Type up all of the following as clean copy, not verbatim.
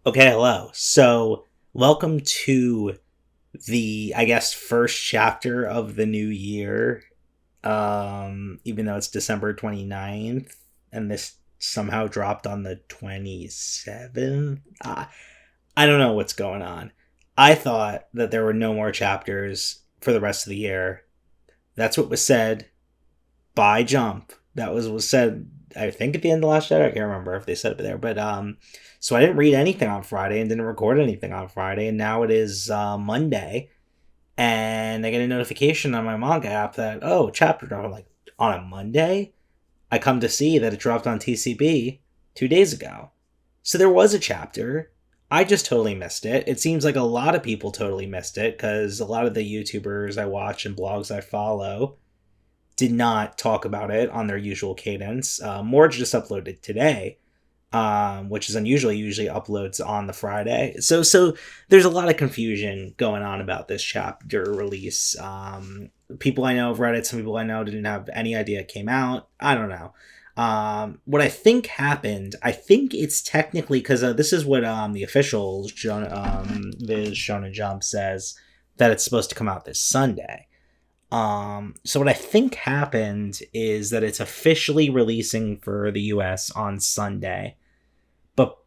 Okay, hello. So, welcome to the, I guess, first chapter of the new year. Even though it's December 29th and this somehow dropped on the 27th. I don't know what's going on. I thought that there were no more chapters for the rest of the year. That's what was said by Jump. That was said, I think, at the end of last year. I can't remember if they said it there, but so I didn't read anything on Friday and didn't record anything on Friday, and now it is Monday, and I get a notification on my manga app that chapter drop. I'm like, on a Monday. I come to see that it dropped on TCB 2 days ago, so there was a chapter. I just totally missed it. It seems like a lot of people totally missed it because a lot of the YouTubers I watch and blogs I follow did not talk about it on their usual cadence. Morge just uploaded today, which is unusual. He usually uploads on the Friday. So there's a lot of confusion going on about this chapter release. People I know have read it. Some people I know didn't have any idea it came out. I don't know. What I think happened, I think it's technically because this is what the official Viz Shonen Jump says, that it's supposed to come out this Sunday. So what I think happened is that it's officially releasing for the US on Sunday, but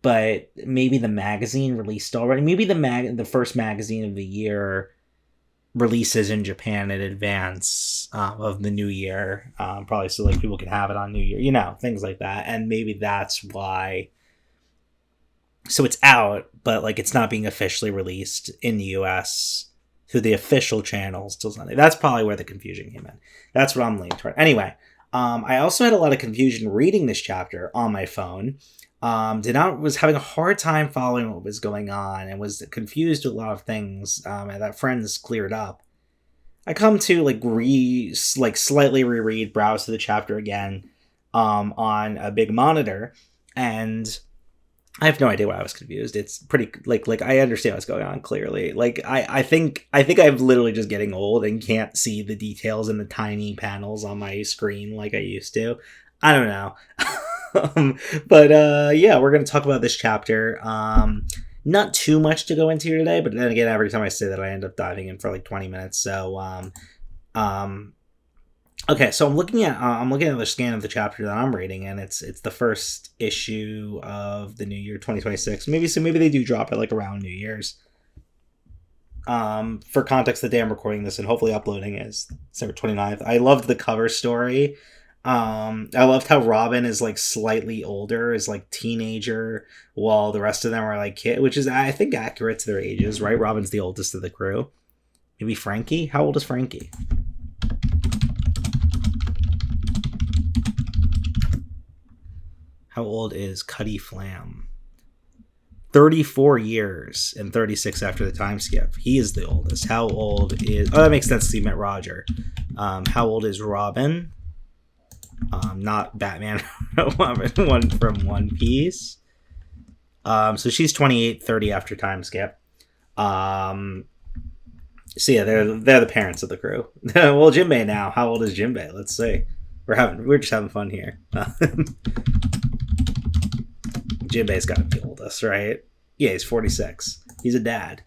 maybe the magazine released already. Maybe the first magazine of the year releases in Japan in advance of the new year, probably so like people can have it on New Year, things like that, and maybe that's why. So it's out, but like it's not being officially released in the US through the official channels till Sunday. That's probably where the confusion came in. That's what I'm leaning toward. Anyway, I also had a lot of confusion reading this chapter on my phone. Was having a hard time following what was going on and was confused with a lot of things that friends cleared up. I come to slightly reread, browse to the chapter again on a big monitor, and I have no idea why I was confused. It's pretty like I understand what's going on clearly. Like I think I'm literally just getting old and can't see the details in the tiny panels on my screen like I used to. I don't know. But yeah, we're gonna talk about this chapter. Not too much to go into here today, but then again, every time I say that, I end up diving in for like 20 minutes. So okay, so I'm looking at the scan of the chapter that I'm reading, and it's the first issue of the new year 2026. Maybe they do drop it like around New Year's. For context, the day I'm recording this and hopefully uploading is December 29th. I loved the cover story. I loved how Robin is like slightly older, is like teenager, while the rest of them are like kid, which is I think accurate to their ages, right? Robin's the oldest of the crew. Maybe Frankie? How old is Frankie? How old is Cuddy Flam? 34 years and 36 after the time skip. He is the oldest. How old is... Oh, that makes sense. He met Roger. How old is Robin? Not Batman. One from One Piece. So she's 28, 30 after time skip. So yeah, they're the parents of the crew. Well, Jinbei now. How old is Jinbei? Let's see. We're just having fun here. Jinbei's got to be oldest, right? Yeah, he's 46. He's a dad.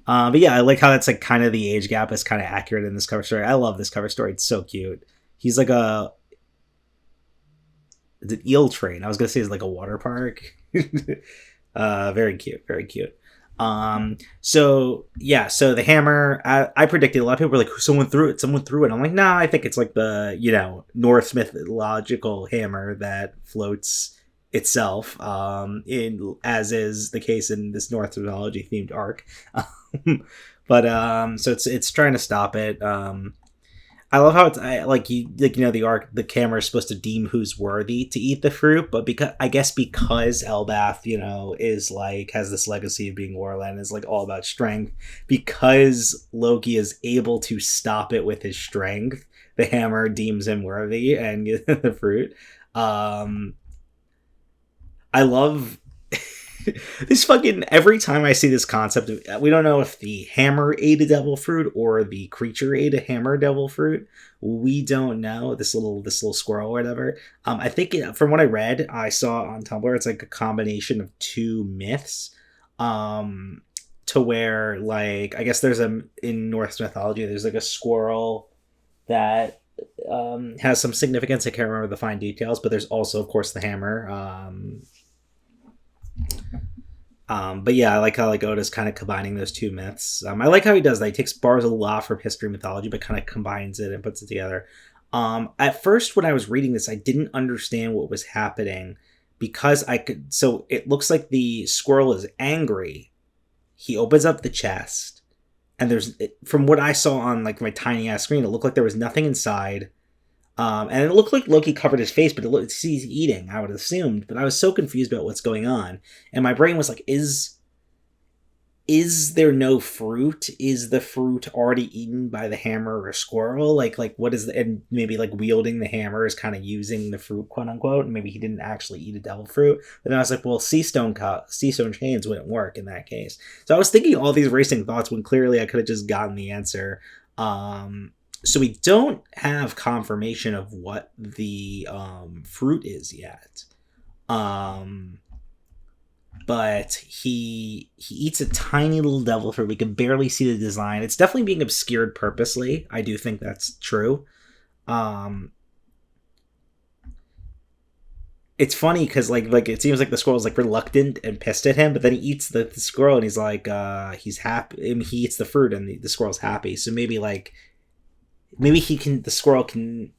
But yeah, I like how that's like kind of the age gap is kind of accurate in this cover story. I love this cover story. It's so cute. He's like it's an eel train. I was gonna say it's like a water park. Very cute, very cute. So the hammer, I predicted, a lot of people were like, someone threw it. I'm like, nah, I think it's like the, Norse mythological hammer that floats itself, as is the case in this Norse mythology themed arc. But so it's trying to stop it. I love how it's the arc, the camera is supposed to deem who's worthy to eat the fruit, but because Elbath, is like has this legacy of being Warland, is like all about strength. Because Loki is able to stop it with his strength, the hammer deems him worthy and gets the fruit. I love this fucking, every time I see this concept of, we don't know if the hammer ate a devil fruit or the creature ate a hammer devil fruit. We don't know. This little squirrel or whatever. I think from what I read, I saw on Tumblr, it's like a combination of two myths. um to where, like, I guess there's a in Norse mythology there's like a squirrel that has some significance. I can't remember the fine details, but there's also, of course, the hammer. But yeah, I like how like Oda's kind of combining those two myths. I like how he does that. He takes bars a lot from history and mythology, but kind of combines it and puts it together. At first, when I was reading this, I didn't understand what was happening because I could. So it looks like the squirrel is angry. He opens up the chest, and from what I saw on like my tiny ass screen, it looked like there was nothing inside. And it looked like Loki covered his face, but he's eating, I would have assumed. But I was so confused about what's going on. And my brain was like, is there no fruit? Is the fruit already eaten by the hammer or a squirrel? Like what is and maybe like wielding the hammer is kind of using the fruit, quote unquote. And maybe he didn't actually eat a devil fruit. But then I was like, well, sea stone chains wouldn't work in that case. So I was thinking all these racing thoughts when clearly I could have just gotten the answer. So we don't have confirmation of what the fruit is yet. But he eats a tiny little devil fruit. We can barely see the design. It's definitely being obscured purposely. I do think that's true. It's funny because like it seems like the squirrel's like reluctant and pissed at him, but then he eats the squirrel and he's like he's happy. I mean, he eats the fruit and the squirrel's happy. So maybe the squirrel can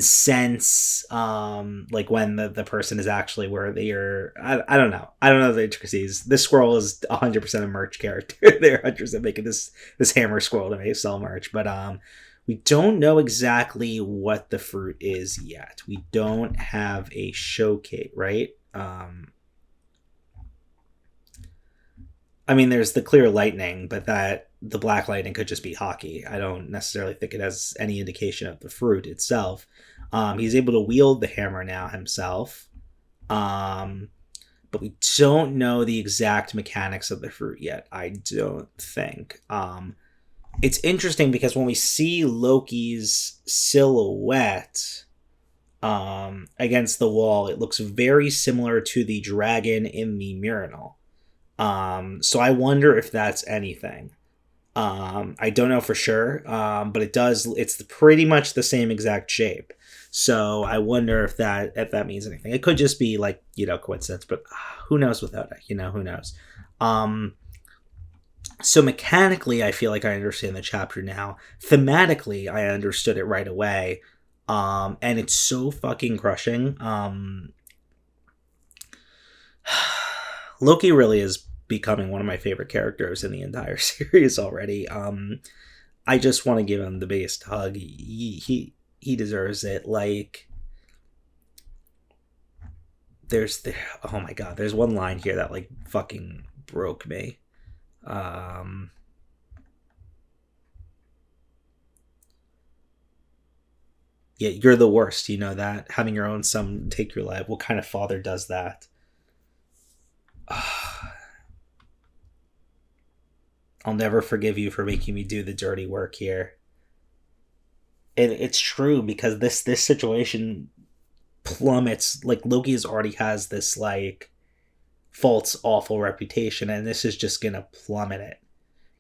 sense like when the person is actually worthy, or I don't know the intricacies. This squirrel is 100% a merch character. They're 100% making this hammer squirrel to make sell merch, but we don't know exactly what the fruit is yet. We don't have a showcase, right? I mean, there's the clear lightning, but the black lightning could just be hockey. I don't necessarily think it has any indication of the fruit itself. He's able to wield the hammer now himself, but we don't know the exact mechanics of the fruit yet. I don't think. It's interesting because when we see Loki's silhouette against the wall, it looks very similar to the dragon in the mural. So I wonder if that's anything. I don't know for sure, but it's pretty much the same exact shape. So I wonder if that means anything. It could just be like, coincidence, but who knows without it, who knows. So mechanically, I feel like I understand the chapter now. Thematically, I understood it right away. And it's so fucking crushing. Loki really is becoming one of my favorite characters in the entire series already. I just want to give him the biggest hug. He deserves it. Like, oh my god, there's one line here that like fucking broke me. Yeah, you're the worst. You know that, having your own son take your life. What kind of father does that? I'll never forgive you for making me do the dirty work here. And it's true because this situation plummets. Like, already has this like false awful reputation, and this is just gonna plummet it.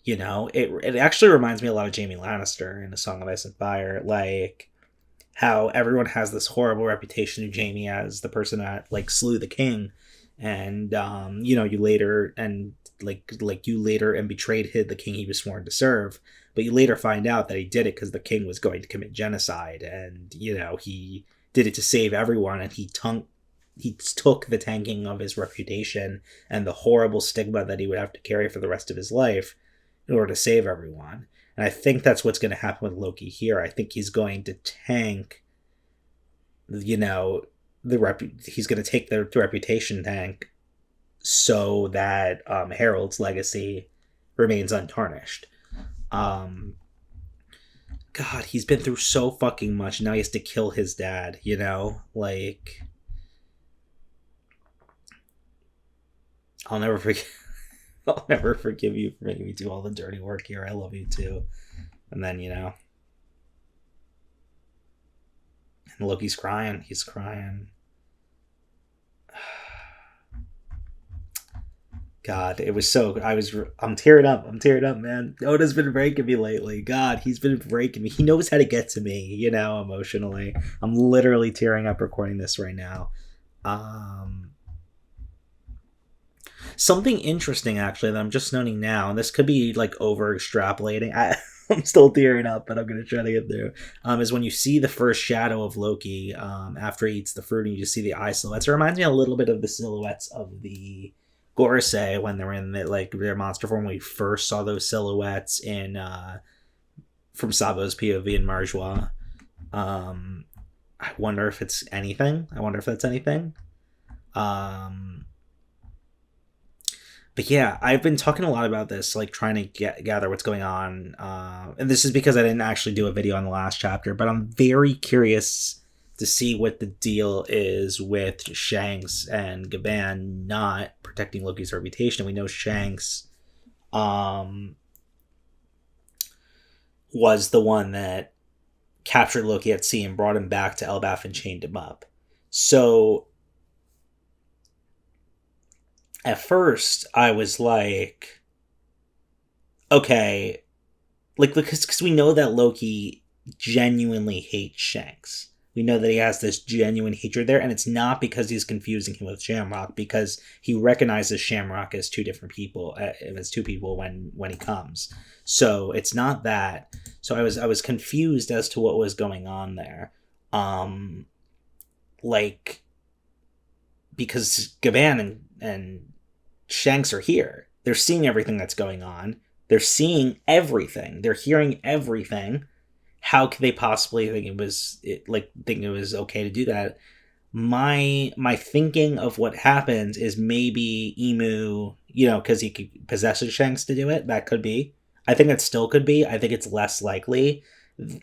It actually reminds me a lot of Jaime Lannister in A Song of Ice and Fire. Like, how everyone has this horrible reputation of Jaime as the person that like slew the king, and you later and betrayed the king he was sworn to serve, but you later find out that he did it because the king was going to commit genocide, and he did it to save everyone, and he took the tanking of his reputation and the horrible stigma that he would have to carry for the rest of his life in order to save everyone. And I think that's what's going to happen with Loki here. I think he's going to tank, he's going to take the reputation tank so that Harold's legacy remains untarnished. God, he's been through so fucking much. Now he has to kill his dad, Like, I'll never forgive you for making me do all the dirty work here. I love you too. And then, and Loki's crying. He's crying. God, it was so. I'm tearing up. I'm tearing up, man. Oda's been breaking me lately. God, he's been breaking me. He knows how to get to me, emotionally. I'm literally tearing up recording this right now. Um, Something interesting, actually, that I'm just noting now, and this could be like over extrapolating. I'm still tearing up, but I'm going to try to get through. Is when you see the first shadow of Loki after he eats the fruit, and you just see the eye silhouettes. It reminds me a little bit of the silhouettes of the Gorosei when they were in their monster form. We first saw those silhouettes in from Sabo's POV in Marjoie. I wonder if it's anything. I wonder if that's anything. But yeah, I've been talking a lot about this, like trying to gather what's going on. And this is because I didn't actually do a video on the last chapter, but I'm very curious to see what the deal is with Shanks and Gaban not protecting Loki's reputation. We know Shanks was the one that captured Loki at sea and brought him back to Elbaf and chained him up. So at first I was like, okay, like, because we know that Loki genuinely hates Shanks. We know that he has this genuine hatred there, and it's not because he's confusing him with Shamrock, because he recognizes Shamrock as two different people, as two people when he comes. So it's not that. So I was confused as to what was going on there, like, because Gaban and Shanks are here. They're seeing everything that's going on. They're seeing everything. They're hearing everything. How could they possibly think it was okay to do that? My thinking of what happens is maybe Emu, because he possesses Shanks to do it. That could be. I think it still could be. I think it's less likely.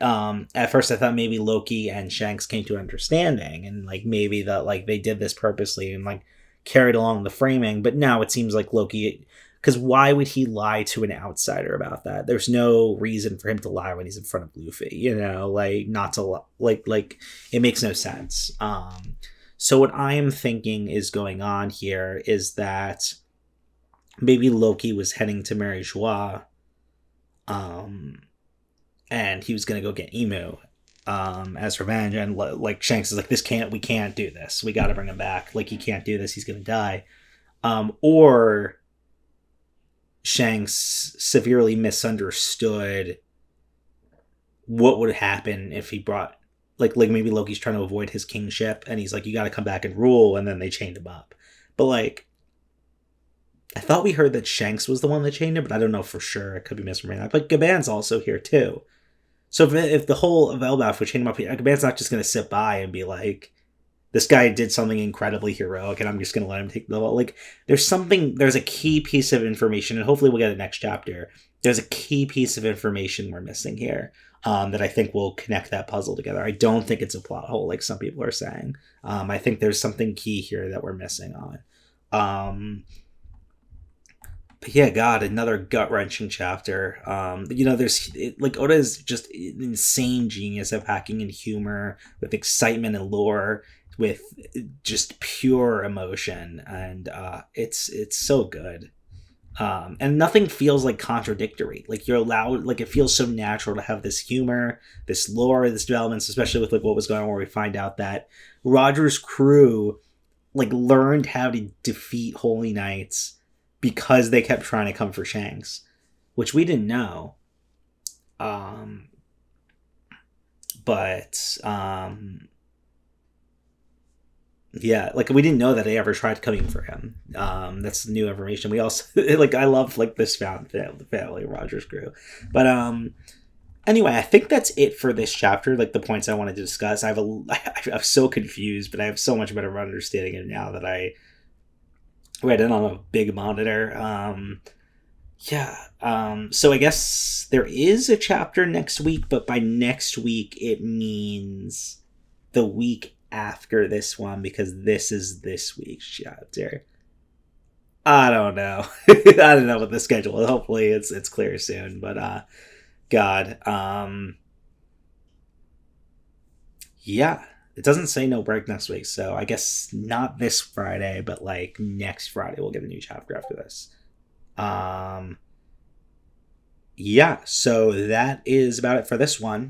At first I thought maybe Loki and Shanks came to an understanding, and maybe that they did this purposely and carried along the framing, but now it seems like Loki, because why would he lie to an outsider about that? There's no reason for him to lie when he's in front of Luffy, not to it makes no sense. So what I am thinking is going on here is that maybe Loki was heading to Mary Joie, and he was going to go get Emu as revenge, and Shanks is we can't do this, we got to bring him back, he can't do this, he's gonna die. Or Shanks severely misunderstood what would happen if he brought maybe Loki's trying to avoid his kingship, and he's you got to come back and rule, and then they chained him up. But I thought we heard that Shanks was the one that chained him, but I don't know for sure. I could be misremembering that. But Gaban's also here too. So if the whole of Elbaf would chain him up, Gaban's not just going to sit by and be this guy did something incredibly heroic, and I'm just going to let him take the ball. There's a key piece of information, and hopefully we'll get it next chapter. There's a key piece of information we're missing here that I think will connect that puzzle together. I don't think it's a plot hole like some people are saying. I think there's something key here that we're missing on. But yeah, God, another gut-wrenching chapter. Oda is just an insane genius of hacking in humor, with excitement and lore, with just pure emotion, and it's so good. And nothing feels contradictory. You're allowed, it feels so natural to have this humor, this lore, this developments, especially with what was going on, where we find out that Roger's crew learned how to defeat Holy Knights because they kept trying to come for Shanks, which we didn't know. Yeah, we didn't know that they ever tried coming for him. That's new information. We also I love this family Roger's crew. But anyway, I think that's it for this chapter. The points I wanted to discuss. I'm so confused, but I have so much better understanding of it now that I read it on a big monitor. So I guess there is a chapter next week, but by next week it means the week after this one, because this is this week's chapter. I don't know. I don't know what the schedule is. Hopefully it's clear soon, but God. Yeah. It doesn't say no break next week, so I guess not this Friday, but like next Friday we'll get a new chapter after this. Yeah, so that is about it for this one.